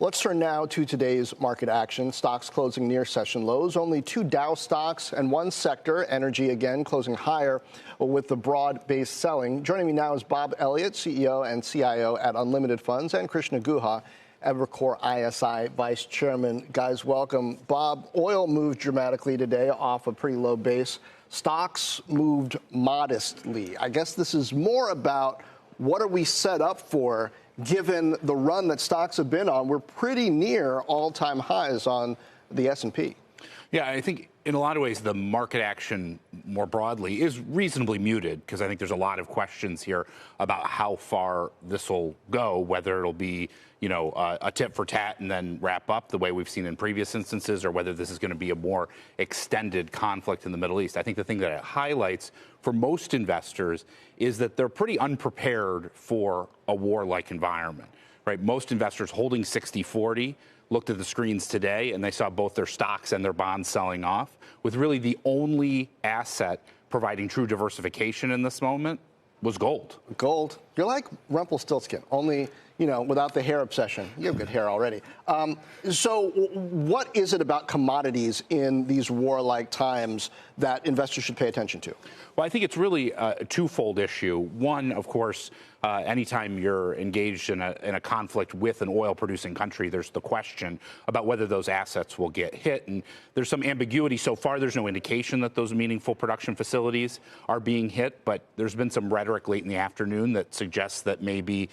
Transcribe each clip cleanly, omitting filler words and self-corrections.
Let's turn now to today's market action. Stocks closing near session lows. Only two Dow stocks and one sector, energy again, closing higher with the broad-based selling. Joining me now is Bob Elliott, CEO and CIO at Unlimited Funds, and Krishna Guha, Evercore ISI Vice Chairman. Guys, welcome. Bob, oil moved dramatically today off a pretty low base. Stocks moved modestly. I guess this is more about what are we set up for given the run that stocks have been on. We're pretty near all-time highs on the S&P. Yeah, I think in a lot of ways the market action more broadly is reasonably muted because I think there's a lot of questions here about how far this will go, whether it'll be, a tit for tat and then wrap up the way we've seen in previous instances, or whether this is going to be a more extended conflict in the Middle East. I think the thing that it highlights for most investors is that they're pretty unprepared for a war-like environment, right? Most investors holding 60-40 looked at the screens today and they saw both their stocks and their bonds selling off, with really the only asset providing true diversification in this moment was gold. Gold. You're like Rumpelstiltskin, only, without the hair obsession. You have good hair already. So what is it about commodities in these warlike times that investors should pay attention to? Well, I think it's really a twofold issue. One, of course, anytime you're engaged in a conflict with an oil-producing country, there's the question about whether those assets will get hit. And there's some ambiguity so far. There's no indication that those meaningful production facilities are being hit, but there's been some rhetoric late in the afternoon that suggests that maybe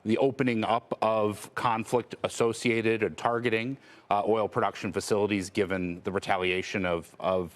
the opening up of conflict associated and targeting oil production facilities, given the retaliation of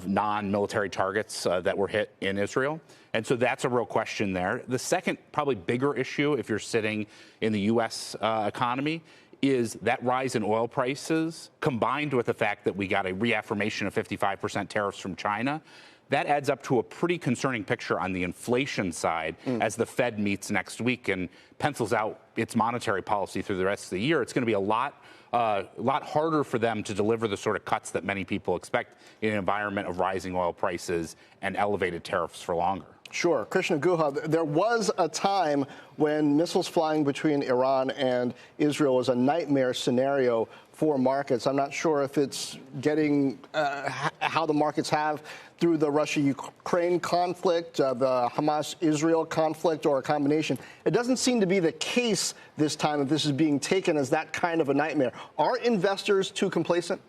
non-military targets that were hit in Israel. And so that's a real question there. The second, probably bigger issue, if you're sitting in the U.S. Economy, is that rise in oil prices combined with the fact that we got a reaffirmation of 55% tariffs from China. That adds up to a pretty concerning picture on the inflation side as the Fed meets next week and pencils out its monetary policy through the rest of the year. It's going to be a lot harder for them to deliver the sort of cuts that many people expect in an environment of rising oil prices and elevated tariffs for longer. Sure. Krishna Guha, there was a time when missiles flying between Iran and Israel was a nightmare scenario for markets. I'm not sure if it's getting how the markets have through the Russia-Ukraine conflict, the Hamas-Israel conflict, or a combination. It doesn't seem to be the case this time that this is being taken as that kind of a nightmare. Are investors too complacent?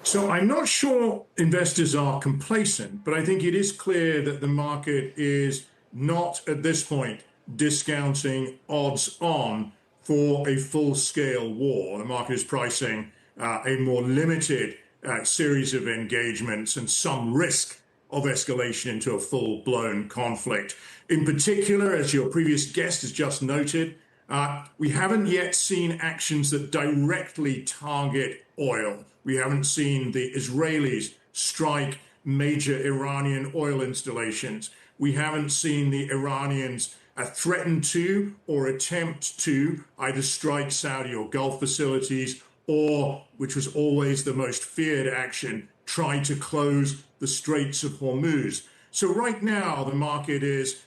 So I'm not sure investors are complacent, but I think it is clear that the market is not at this point discounting odds on for a full-scale war. The market is pricing a more limited series of engagements and some risk of escalation into a full-blown conflict. In particular, as your previous guest has just noted, we haven't yet seen actions that directly target oil. We haven't seen the Israelis strike major Iranian oil installations. We haven't seen the Iranians threaten to or attempt to either strike Saudi or Gulf facilities or, which was always the most feared action, try to close the Straits of Hormuz. So right now, the market is,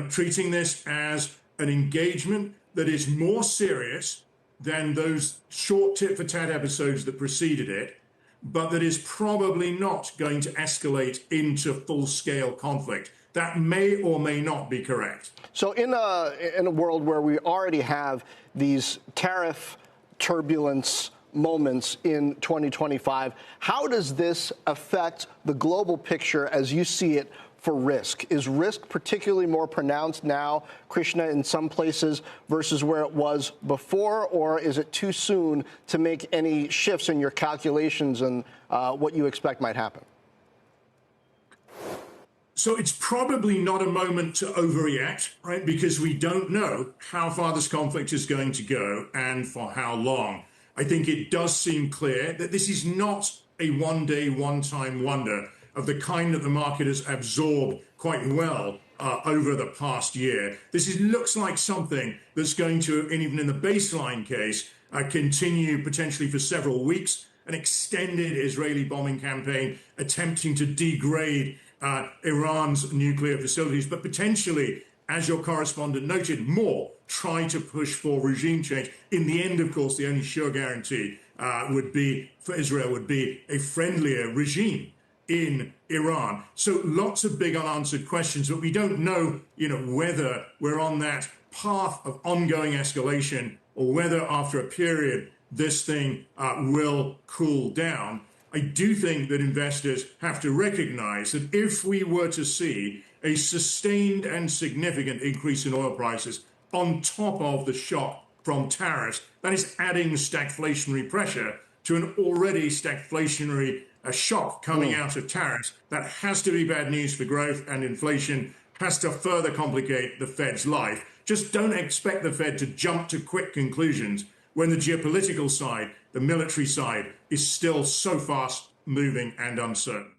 treating this as an engagement that is more serious than those short tit-for-tat episodes that preceded it, but that is probably not going to escalate into full-scale conflict. That may or may not be correct. So in a world where we already have these tariff turbulence moments in 2025, how does this affect the global picture as you see it for risk? Is risk particularly more pronounced now, Krishna, in some places versus where it was before, or is it too soon to make any shifts in your calculations and what you expect might happen? So it's probably not a moment to overreact, right? Because we don't know how far this conflict is going to go and for how long. I think it does seem clear that this is not a one-day, one-time wonder of the kind that the market has absorbed quite well over the past year. This looks like something that's going to, and even in the baseline case, continue potentially for several weeks, an extended Israeli bombing campaign attempting to degrade Iran's nuclear facilities, but potentially, as your correspondent noted, more try to push for regime change. In the end, of course, the only sure guarantee would be for Israel would be a friendlier regime in Iran. So lots of big unanswered questions, but we don't know, whether we're on that path of ongoing escalation or whether after a period this thing will cool down. I do think that investors have to recognize that if we were to see a sustained and significant increase in oil prices on top of the shock from tariffs, that is adding stagflationary pressure to an already stagflationary shock coming out of tariffs. That has to be bad news for growth, and inflation has to further complicate the Fed's life. Just don't expect the Fed to jump to quick conclusions when the geopolitical side, the military side, is still so fast moving and uncertain.